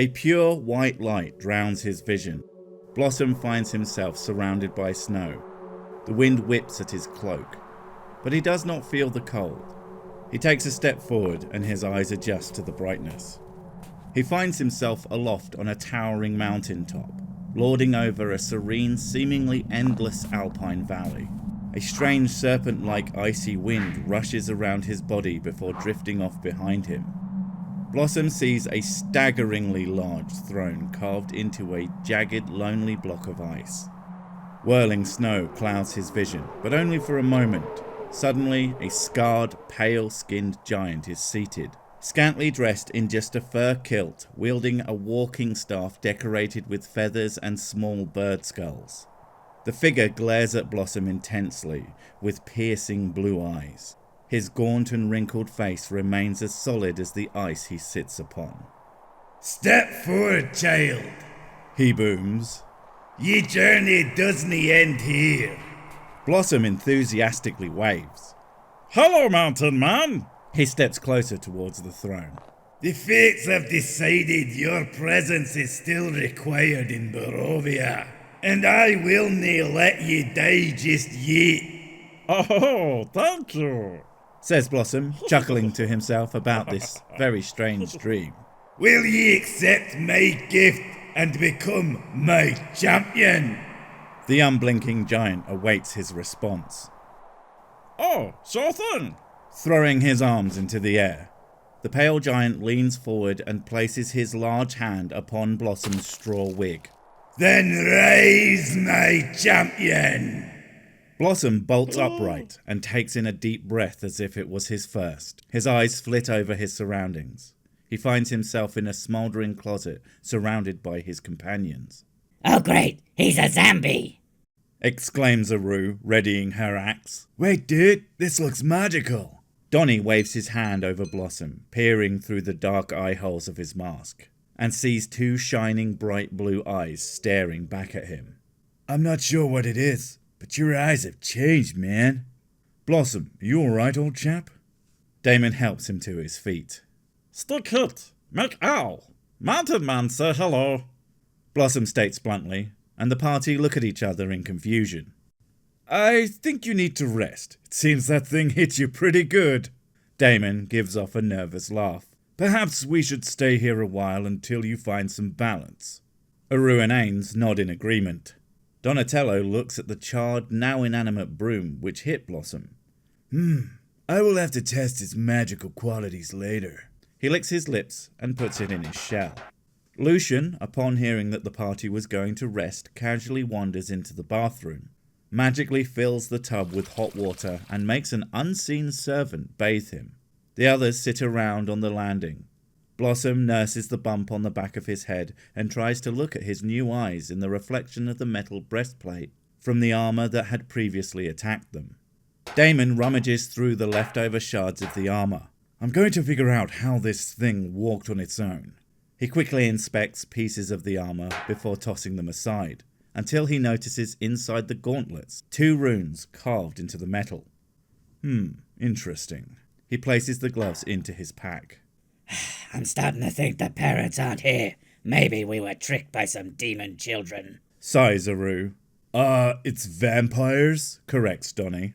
A pure white light drowns his vision. Blossom finds himself surrounded by snow. The wind whips at his cloak, but he does not feel the cold. He takes a step forward and his eyes adjust to the brightness. He finds himself aloft on a towering mountaintop, lording over a serene, seemingly endless alpine valley. A strange serpent-like icy wind rushes around his body before drifting off behind him. Blossom sees a staggeringly large throne carved into a jagged, lonely block of ice. Whirling snow clouds his vision, but only for a moment. Suddenly, a scarred, pale-skinned giant is seated, scantily dressed in just a fur kilt, wielding a walking staff decorated with feathers and small bird skulls. The figure glares at Blossom intensely, with piercing blue eyes. His gaunt and wrinkled face remains as solid as the ice he sits upon. "Step forward, child," he booms. "Ye journey doesn't end here." Blossom enthusiastically waves. "Hello, mountain man!" He steps closer towards the throne. "The fates have decided your presence is still required in Barovia, and I will nae let ye die just yet." "Oh, thank you," says Blossom, chuckling to himself about this very strange dream. "Will ye accept my gift and become my champion?" The unblinking giant awaits his response. "Oh, sure thing." Throwing his arms into the air, the pale giant leans forward and places his large hand upon Blossom's straw wig. "Then rise, my champion!" Blossom bolts upright and takes in a deep breath as if it was his first. His eyes flit over his surroundings. He finds himself in a smouldering closet, surrounded by his companions. "Oh great, he's a zombie!" exclaims Aru, readying her axe. "Wait, dude, this looks magical." Donny waves his hand over Blossom, peering through the dark eye holes of his mask, and sees two shining bright blue eyes staring back at him. "I'm not sure what it is, but your eyes have changed, man." "Blossom, you alright, old chap?" Daemon helps him to his feet. "Stick hit, make owl. Mountain man say hello." Blossom states bluntly, and the party look at each other in confusion. "I think you need to rest. It seems that thing hit you pretty good." Daemon gives off a nervous laugh. "Perhaps we should stay here a while until you find some balance." Aru and Ains nod in agreement. Donatello looks at the charred, now inanimate broom which hit Blossom. I will have to test its magical qualities later." He licks his lips and puts it in his shell. Lucian, upon hearing that the party was going to rest, casually wanders into the bathroom, magically fills the tub with hot water, and makes an unseen servant bathe him. The others sit around on the landing. Blossom nurses the bump on the back of his head and tries to look at his new eyes in the reflection of the metal breastplate from the armor that had previously attacked them. Daemon rummages through the leftover shards of the armor. "I'm going to figure out how this thing walked on its own." He quickly inspects pieces of the armor before tossing them aside, until he notices inside the gauntlets 2 runes carved into the metal. Interesting. He places the gloves into his pack. "I'm starting to think the parrots aren't here. Maybe we were tricked by some demon children," sighs Aru. It's vampires, corrects Donny.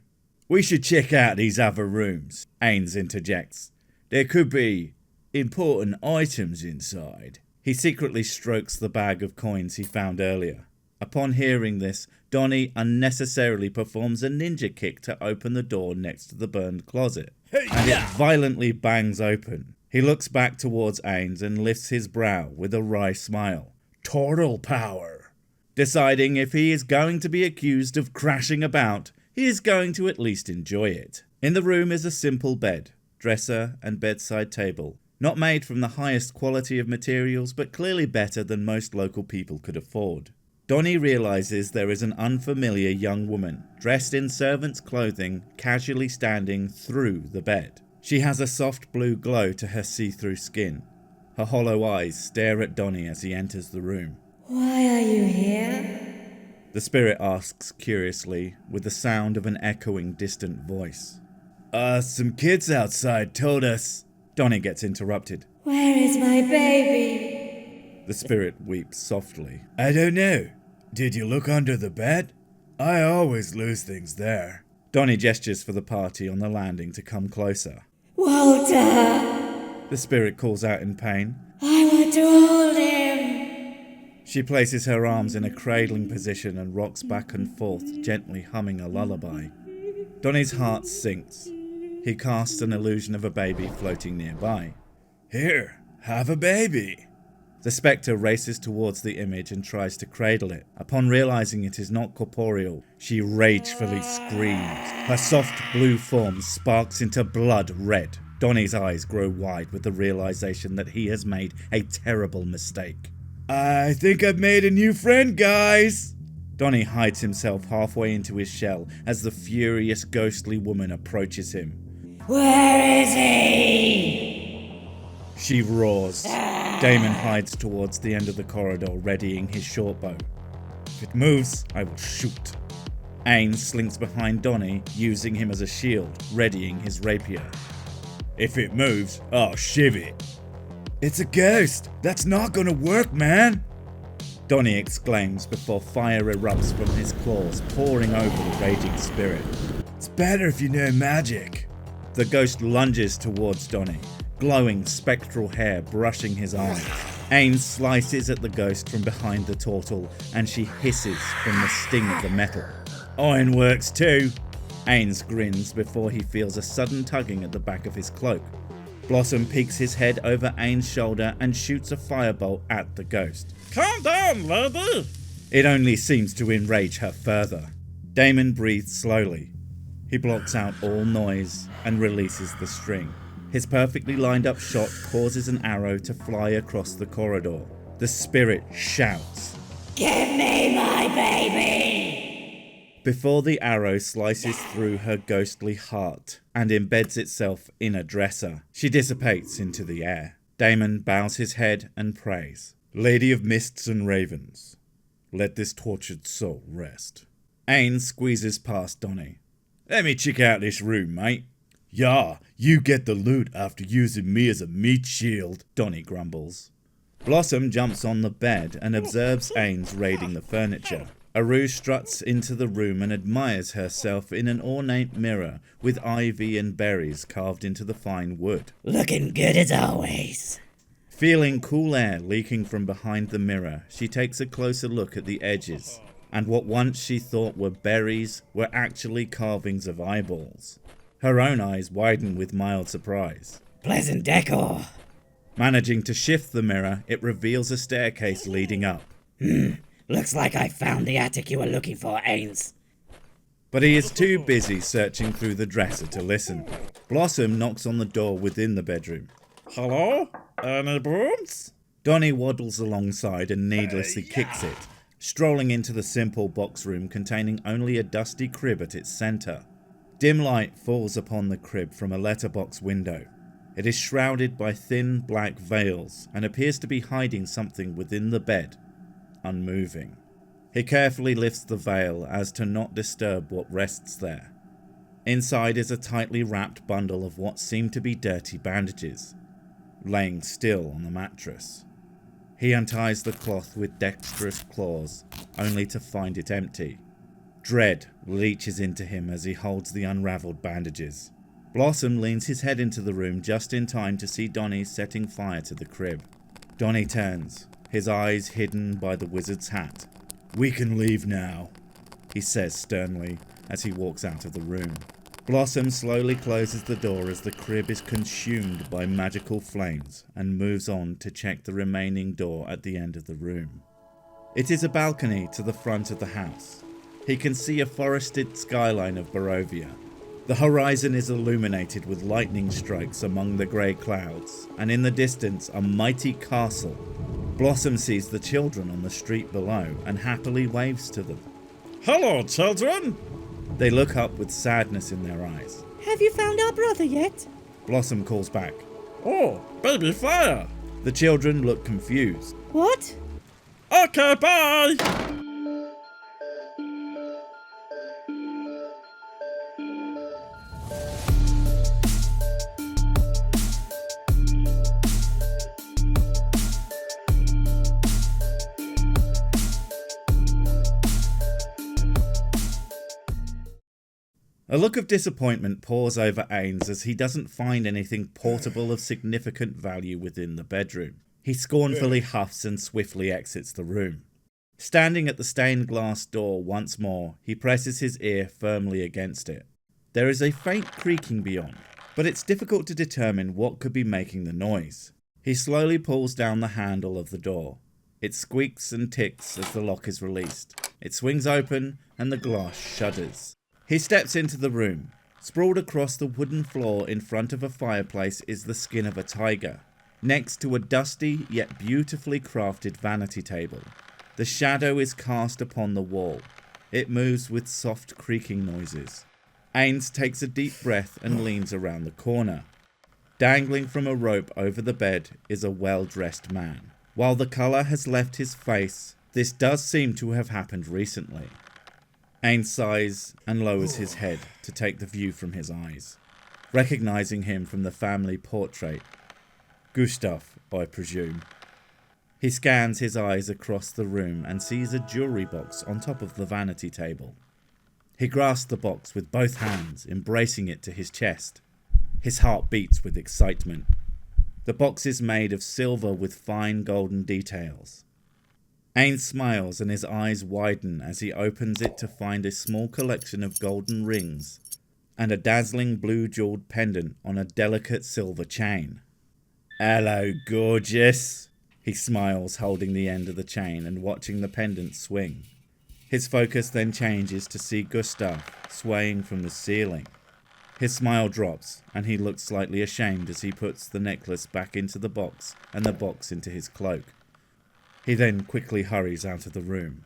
"We should check out these other rooms," Ains interjects. "There could be important items inside." He secretly strokes the bag of coins he found earlier. Upon hearing this, Donny unnecessarily performs a ninja kick to open the door next to the burned closet, and it violently bangs open. He looks back towards Ains and lifts his brow with a wry smile. Turtle power. Deciding if he is going to be accused of crashing about, he is going to at least enjoy it. In the room is a simple bed, dresser and bedside table, not made from the highest quality of materials, but clearly better than most local people could afford. Donny realizes there is an unfamiliar young woman, dressed in servant's clothing, casually standing through the bed. She has a soft blue glow to her see-through skin. Her hollow eyes stare at Donny as he enters the room. "Why are you here?" The spirit asks curiously, with the sound of an echoing distant voice. Some kids outside told us..." Donny gets interrupted. "Where is my baby?" The spirit weeps softly. I don't know. Did you look under the bed? I always lose things there. Donny gestures for the party on the landing to come closer. Walter! The spirit calls out in pain. I want to hold him! She places her arms in a cradling position and rocks back and forth, gently humming a lullaby. Donny's heart sinks. He casts an illusion of a baby floating nearby. Here, have a baby. The spectre races towards the image and tries to cradle it. Upon realizing it is not corporeal, she ragefully screams. Her soft blue form sparks into blood red. Donny's eyes grow wide with the realization that he has made a terrible mistake. I think I've made a new friend, guys. Donny hides himself halfway into his shell as the furious ghostly woman approaches him. Where is he? She roars. Daemon hides towards the end of the corridor, readying his shortbow. If it moves, I will shoot. Ain slinks behind Donny, using him as a shield, readying his rapier. If it moves, I'll shiv it. It's a ghost. That's not gonna work, man. Donny exclaims before fire erupts from his claws, pouring over the raging spirit. It's better if you know magic. The ghost lunges towards Donny, glowing spectral hair brushing his arms. Ain slices at the ghost from behind the turtle, and she hisses from the sting of the metal. Iron works too. Ain grins before he feels a sudden tugging at the back of his cloak. Blossom peeks his head over Ain's shoulder and shoots a firebolt at the ghost. Calm down, lady. It only seems to enrage her further. Daemon breathes slowly. He blocks out all noise and releases the string. His perfectly lined up shot causes an arrow to fly across the corridor. The spirit shouts, Give me my baby! before the arrow slices through her ghostly heart and embeds itself in a dresser. She dissipates into the air. Daemon bows his head and prays. Lady of mists and ravens, let this tortured soul rest. Ain squeezes past Donny. Let me check out this room, mate. Yeah, you get the loot after using me as a meat shield, Donny grumbles. Blossom jumps on the bed and observes Ain's raiding the furniture. Aru struts into the room and admires herself in an ornate mirror with ivy and berries carved into the fine wood. Looking good as always. Feeling cool air leaking from behind the mirror, she takes a closer look at the edges, and what once she thought were berries were actually carvings of eyeballs. Her own eyes widen with mild surprise. Pleasant decor. Managing to shift the mirror, it reveals a staircase leading up. Looks like I found the attic you were looking for, Ains. But he is too busy searching through the dresser to listen. Blossom knocks on the door within the bedroom. Hello? Any brooms? Donny waddles alongside and needlessly kicks it, strolling into the simple box room containing only a dusty crib at its centre. Dim light falls upon the crib from a letterbox window. It is shrouded by thin black veils and appears to be hiding something within the bed, unmoving. He carefully lifts the veil as to not disturb what rests there. Inside is a tightly wrapped bundle of what seem to be dirty bandages, laying still on the mattress. He unties the cloth with dexterous claws, only to find it empty. Dread leeches into him as he holds the unravelled bandages. Blossom leans his head into the room just in time to see Donny setting fire to the crib. Donny turns, his eyes hidden by the wizard's hat. We can leave now, he says sternly as he walks out of the room. Blossom slowly closes the door as the crib is consumed by magical flames and moves on to check the remaining door at the end of the room. It is a balcony to the front of the house. He can see a forested skyline of Barovia. The horizon is illuminated with lightning strikes among the grey clouds, and in the distance a mighty castle. Blossom sees the children on the street below and happily waves to them. Hello, children. They look up with sadness in their eyes. Have you found our brother yet? Blossom calls back. Oh, baby fire. The children look confused. What? Okay, bye. A look of disappointment pours over Ains as he doesn't find anything portable of significant value within the bedroom. He scornfully huffs and swiftly exits the room. Standing at the stained glass door once more, he presses his ear firmly against it. There is a faint creaking beyond, but it's difficult to determine what could be making the noise. He slowly pulls down the handle of the door. It squeaks and ticks as the lock is released. It swings open and the glass shudders. He steps into the room. Sprawled across the wooden floor in front of a fireplace is the skin of a tiger, next to a dusty yet beautifully crafted vanity table. The shadow is cast upon the wall. It moves with soft creaking noises. Ains takes a deep breath and leans around the corner. Dangling from a rope over the bed is a well-dressed man. While the colour has left his face, this does seem to have happened recently. Ains sighs and lowers his head to take the view from his eyes, recognizing him from the family portrait. Gustav, I presume. He scans his eyes across the room and sees a jewellery box on top of the vanity table. He grasps the box with both hands, embracing it to his chest. His heart beats with excitement. The box is made of silver with fine golden details. Ains smiles and his eyes widen as he opens it to find a small collection of golden rings and a dazzling blue jewelled pendant on a delicate silver chain. Hello, gorgeous. He smiles, holding the end of the chain and watching the pendant swing. His focus then changes to see Gustav swaying from the ceiling. His smile drops and he looks slightly ashamed as he puts the necklace back into the box and the box into his cloak. He then quickly hurries out of the room.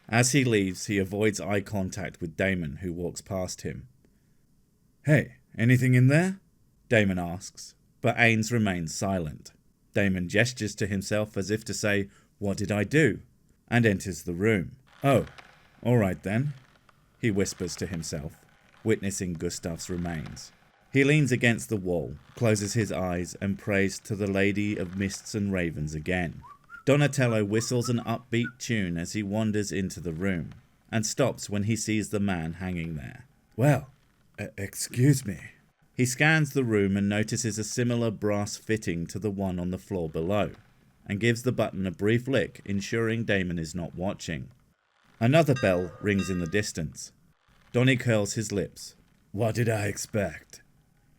As he leaves, he avoids eye contact with Daemon, who walks past him. Hey, anything in there? Daemon asks, but Ains remains silent. Daemon gestures to himself as if to say, what did I do? And enters the room. Oh, all right then, he whispers to himself, witnessing Gustav's remains. He leans against the wall, closes his eyes, and prays to the Lady of Mists and Ravens again. Donatello whistles an upbeat tune as he wanders into the room, and stops when he sees the man hanging there. Well, excuse me. He scans the room and notices a similar brass fitting to the one on the floor below, and gives the button a brief lick, ensuring Daemon is not watching. Another bell rings in the distance. Donny curls his lips. What did I expect?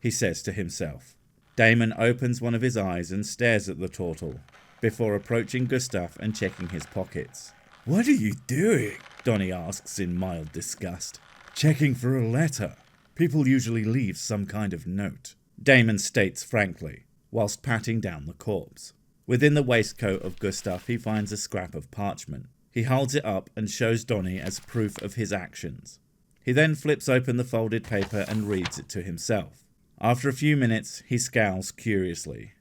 He says to himself. Daemon opens one of his eyes and stares at the turtle, before approaching Gustav and checking his pockets. What are you doing? Donny asks in mild disgust. Checking for a letter. People usually leave some kind of note. Daemon states frankly, whilst patting down the corpse. Within the waistcoat of Gustav he finds a scrap of parchment. He holds it up and shows Donny as proof of his actions. He then flips open the folded paper and reads it to himself. After a few minutes, he scowls curiously.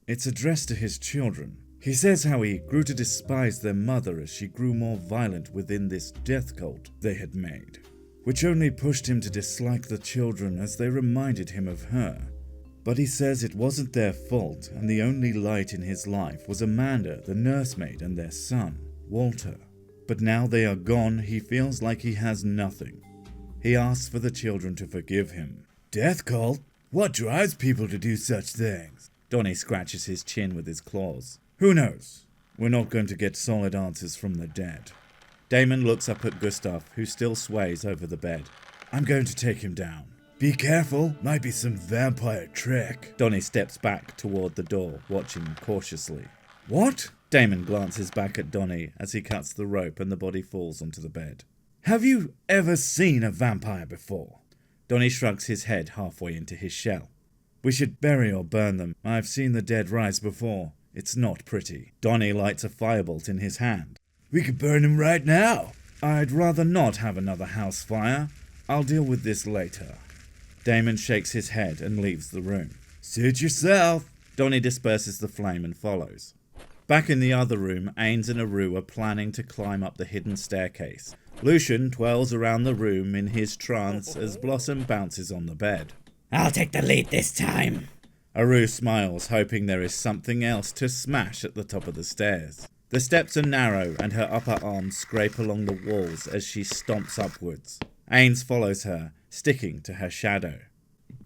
It's addressed to his children. He says how he grew to despise their mother as she grew more violent within this death cult they had made, which only pushed him to dislike the children as they reminded him of her. But he says it wasn't their fault, and the only light in his life was Amanda, the nursemaid, and their son, Walter. But now they are gone, he feels like he has nothing. He asks for the children to forgive him. Death cult? What drives people to do such things? Donny scratches his chin with his claws. Who knows? We're not going to get solid answers from the dead. Daemon looks up at Gustav, who still sways over the bed. I'm going to take him down. Be careful, might be some vampire trick. Donny steps back toward the door, watching cautiously. What? Daemon glances back at Donny as he cuts the rope and the body falls onto the bed. Have you ever seen a vampire before? Donny shrugs his head halfway into his shell. We should bury or burn them. I've seen the dead rise before. It's not pretty. Donny lights a firebolt in his hand. We could burn him right now. I'd rather not have another house fire. I'll deal with this later. Daemon shakes his head and leaves the room. Suit yourself. Donny disperses the flame and follows. Back in the other room, Ains and Aru are planning to climb up the hidden staircase. Lucian twirls around the room in his trance as Blossom bounces on the bed. I'll take the lead this time. Aru smiles, hoping there is something else to smash at the top of the stairs. The steps are narrow and her upper arms scrape along the walls as she stomps upwards. Ains follows her, sticking to her shadow.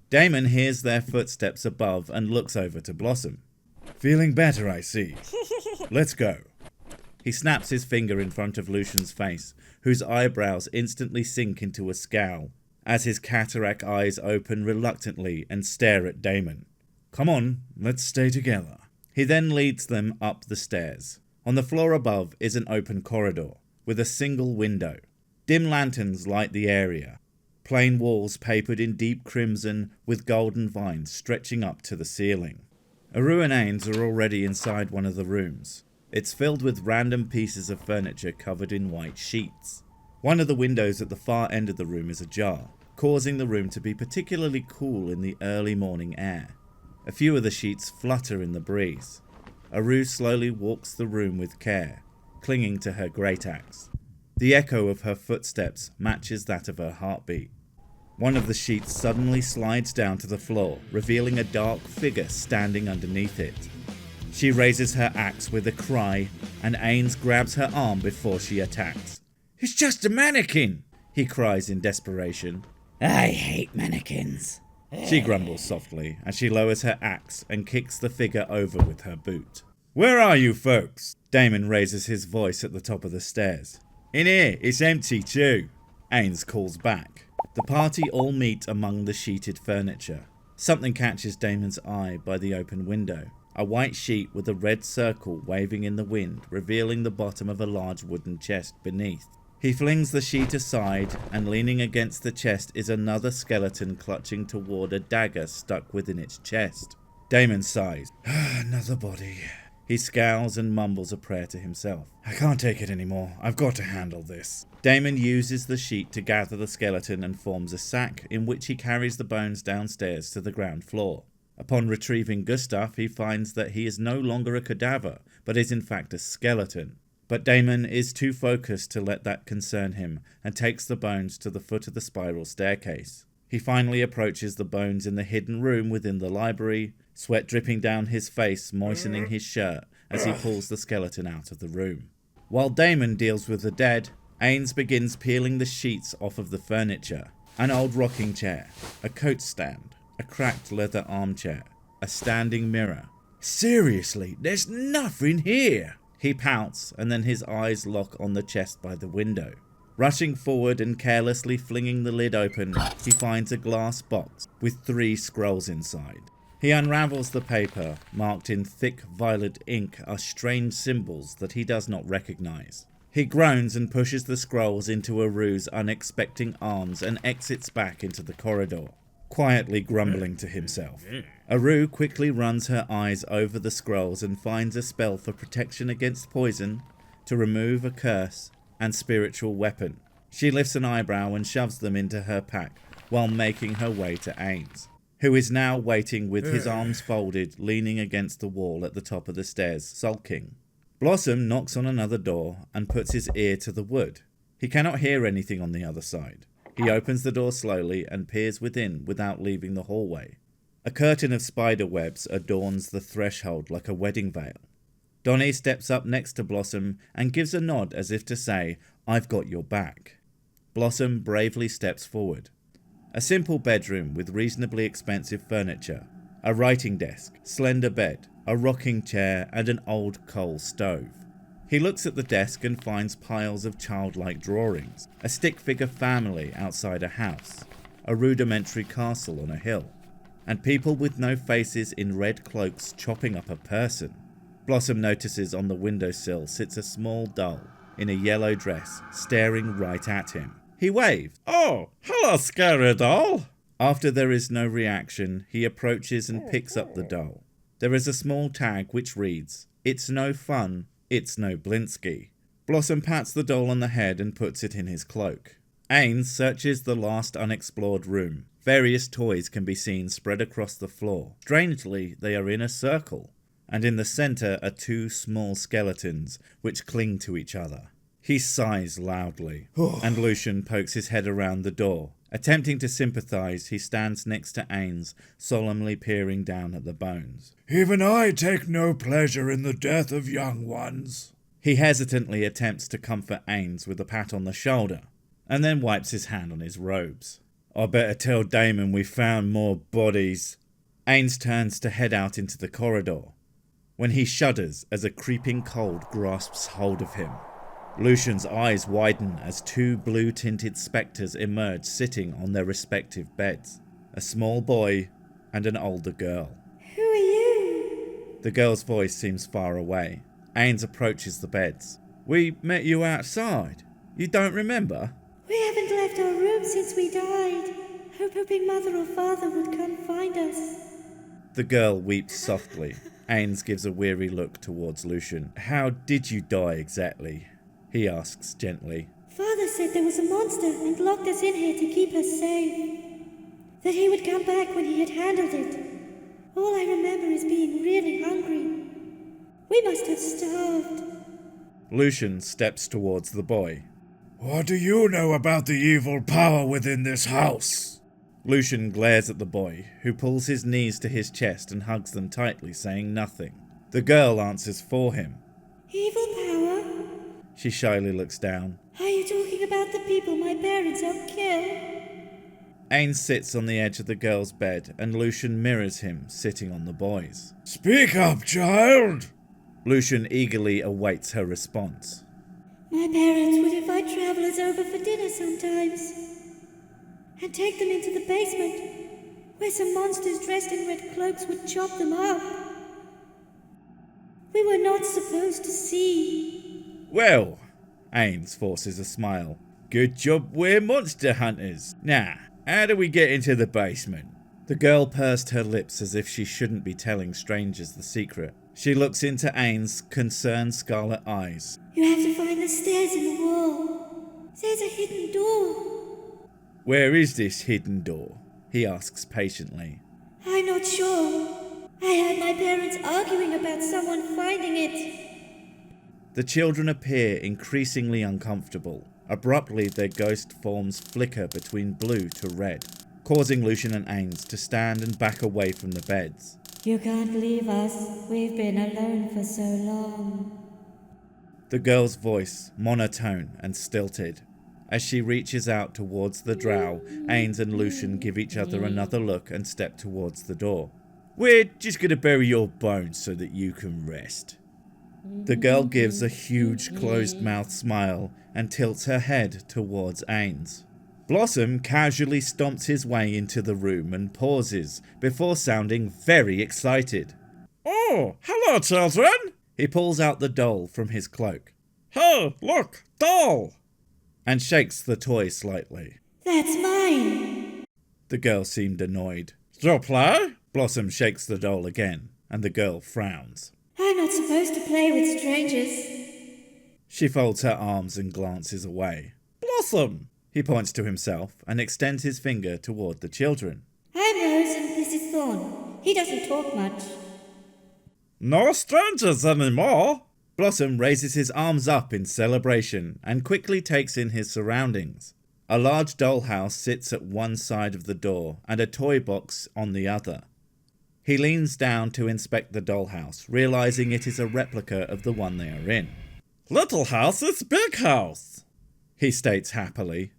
Daemon hears their footsteps above and looks over to Blossom. Feeling better, I see. Let's go. He snaps his finger in front of Lucian's face, whose eyebrows instantly sink into a scowl, as his cataract eyes open reluctantly and stare at Daemon. Come on, let's stay together. He then leads them up the stairs. On the floor above is an open corridor, with a single window. Dim lanterns light the area. Plain walls papered in deep crimson with golden vines stretching up to the ceiling. Aru and Ains are already inside one of the rooms. It's filled with random pieces of furniture covered in white sheets. One of the windows at the far end of the room is ajar, causing the room to be particularly cool in the early morning air. A few of the sheets flutter in the breeze. Aru slowly walks the room with care, clinging to her great axe. The echo of her footsteps matches that of her heartbeat. One of the sheets suddenly slides down to the floor, revealing a dark figure standing underneath it. She raises her axe with a cry, and Ains grabs her arm before she attacks. It's just a mannequin, he cries in desperation. I hate mannequins. She grumbles softly as she lowers her axe and kicks the figure over with her boot. Where are you folks? Daemon raises his voice at the top of the stairs. In here, it's empty too. Ains calls back. The party all meet among the sheeted furniture. Something catches Daemon's eye by the open window. A white sheet with a red circle waving in the wind, revealing the bottom of a large wooden chest beneath. He flings the sheet aside, and leaning against the chest is another skeleton clutching toward a dagger stuck within its chest. Daemon sighs. Another body. He scowls and mumbles a prayer to himself. I can't take it anymore. I've got to handle this. Daemon uses the sheet to gather the skeleton and forms a sack in which he carries the bones downstairs to the ground floor. Upon retrieving Gustav, he finds that he is no longer a cadaver, but is in fact a skeleton. But Daemon is too focused to let that concern him and takes the bones to the foot of the spiral staircase. He finally approaches the bones in the hidden room within the library, sweat dripping down his face, moistening his shirt as he pulls the skeleton out of the room. While Daemon deals with the dead, Ains begins peeling the sheets off of the furniture. An old rocking chair, a coat stand, a cracked leather armchair, a standing mirror. Seriously, there's nothing here. He pouts, and then his eyes lock on the chest by the window. Rushing forward and carelessly flinging the lid open, he finds a glass box with 3 scrolls inside. He unravels the paper. Marked in thick violet ink are strange symbols that he does not recognize. He groans and pushes the scrolls into Aru's unexpecting arms and exits back into the corridor, quietly grumbling to himself. Aru quickly runs her eyes over the scrolls and finds a spell for protection against poison, to remove a curse, and spiritual weapon. She lifts an eyebrow and shoves them into her pack while making her way to Ains, who is now waiting with his arms folded, leaning against the wall at the top of the stairs, sulking. Blossom knocks on another door and puts his ear to the wood. He cannot hear anything on the other side. He opens the door slowly and peers within without leaving the hallway. A curtain of spider webs adorns the threshold like a wedding veil. Donny steps up next to Blossom and gives a nod as if to say, "I've got your back." Blossom bravely steps forward. A simple bedroom with reasonably expensive furniture, a writing desk, slender bed, a rocking chair, and an old coal stove. He looks at the desk and finds piles of childlike drawings, a stick-figure family outside a house, a rudimentary castle on a hill, and people with no faces in red cloaks chopping up a person. Blossom notices on the windowsill sits a small doll in a yellow dress, staring right at him. He waves. Oh, hello, scary doll. After there is no reaction, he approaches and picks up the doll. There is a small tag which reads, "It's no fun, it's no Blinsky." Blossom pats the doll on the head and puts it in his cloak. Ains searches the last unexplored room. Various toys can be seen spread across the floor. Strangely, they are in a circle, and in the centre are 2 small skeletons which cling to each other. He sighs loudly, and Lucian pokes his head around the door. Attempting to sympathize, he stands next to Ains, solemnly peering down at the bones. Even I take no pleasure in the death of young ones. He hesitantly attempts to comfort Ains with a pat on the shoulder. and then wipes his hand on his robes. I better tell Daemon we found more bodies. Ains turns to head out into the corridor, when he shudders as a creeping cold grasps hold of him. Lucian's eyes widen as two blue-tinted spectres emerge sitting on their respective beds. A small boy and an older girl. Who are you? The girl's voice seems far away. Ains approaches the beds. We met you outside. You don't remember? We haven't left our room since we died. Hoping Mother or Father would come find us. The girl weeps softly. Ains gives a weary look towards Lucian. How did you die exactly? He asks gently. Father said there was a monster and locked us in here to keep us safe. That he would come back when he had handled it. All I remember is being really hungry. We must have starved. Lucian steps towards the boy. What do you know about the evil power within this house? Lucian glares at the boy, who pulls his knees to his chest and hugs them tightly, saying nothing. The girl answers for him. Evil power? She shyly looks down. Are you talking about the people my parents helped kill? Ains sits on the edge of the girl's bed, and Lucian mirrors him, sitting on the boy's. Speak up, child! Lucian eagerly awaits her response. My parents would invite travelers over for dinner sometimes. And take them into the basement, where some monsters dressed in red cloaks would chop them up. We were not supposed to see. Well, Ains forces a smile. Good job we're monster hunters. Now, how do we get into the basement? The girl pursed her lips as if she shouldn't be telling strangers the secret. She looks into Ains' concerned scarlet eyes. You have to find the stairs in the wall. There's a hidden door. Where is this hidden door? He asks patiently. I'm not sure. I heard my parents arguing about someone finding it. The children appear increasingly uncomfortable. Abruptly, their ghost forms flicker between blue to red, causing Lucian and Ains to stand and back away from the beds. You can't leave us. We've been alone for so long. The girl's voice, monotone and stilted. As she reaches out towards the drow, Ains and Lucian give each other another look and step towards the door. We're just gonna bury your bones so that you can rest. The girl gives a huge closed-mouthed smile and tilts her head towards Ains. Blossom casually stomps his way into the room and pauses before sounding very excited. Oh, hello, children! He pulls out the doll from his cloak. Hey, look, doll! And shakes the toy slightly. That's mine. The girl seemed annoyed. You play? Blossom shakes the doll again, and the girl frowns. I'm not supposed to play with strangers. She folds her arms and glances away. Blossom! He points to himself and extends his finger toward the children. I'm Rose and this is Thorn. He doesn't talk much. No strangers anymore! Blossom raises his arms up in celebration and quickly takes in his surroundings. A large dollhouse sits at one side of the door and a toy box on the other. He leans down to inspect the dollhouse, realizing it is a replica of the one they are in. Little house is big house, he states happily.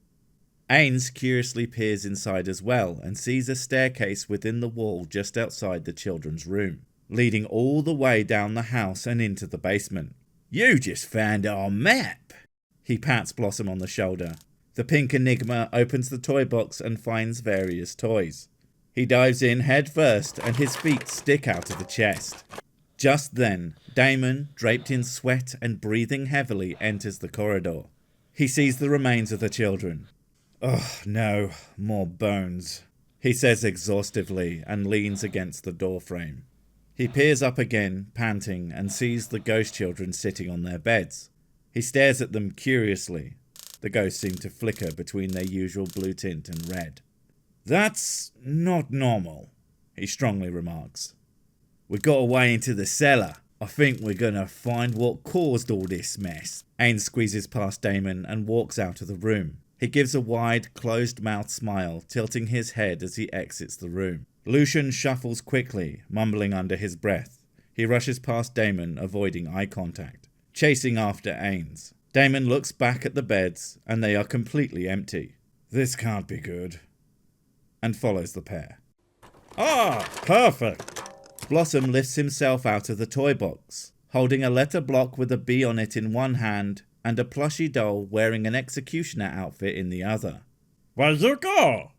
Ains curiously peers inside as well and sees a staircase within the wall just outside the children's room, leading all the way down the house and into the basement. You just found our map! He pats Blossom on the shoulder. The pink enigma opens the toy box and finds various toys. He dives in head first and his feet stick out of the chest. Just then, Daemon, draped in sweat and breathing heavily, enters the corridor. He sees the remains of the children. Oh no, more bones, he says exhaustively and leans against the doorframe. He peers up again, panting, and sees the ghost children sitting on their beds. He stares at them curiously. The ghosts seem to flicker between their usual blue tint and red. That's not normal, he strongly remarks. We got away into the cellar. I think we're gonna find what caused all this mess. Ains squeezes past Daemon and walks out of the room. He gives a wide, closed-mouthed smile, tilting his head as he exits the room. Lucian shuffles quickly, mumbling under his breath. He rushes past Daemon, avoiding eye contact, chasing after Ains. Daemon looks back at the beds, and they are completely empty. This can't be good. And follows the pair. Ah, perfect. Blossom lifts himself out of the toy box, holding a letter block with a bee on it in one hand and a plushy doll wearing an executioner outfit in the other. Where you go?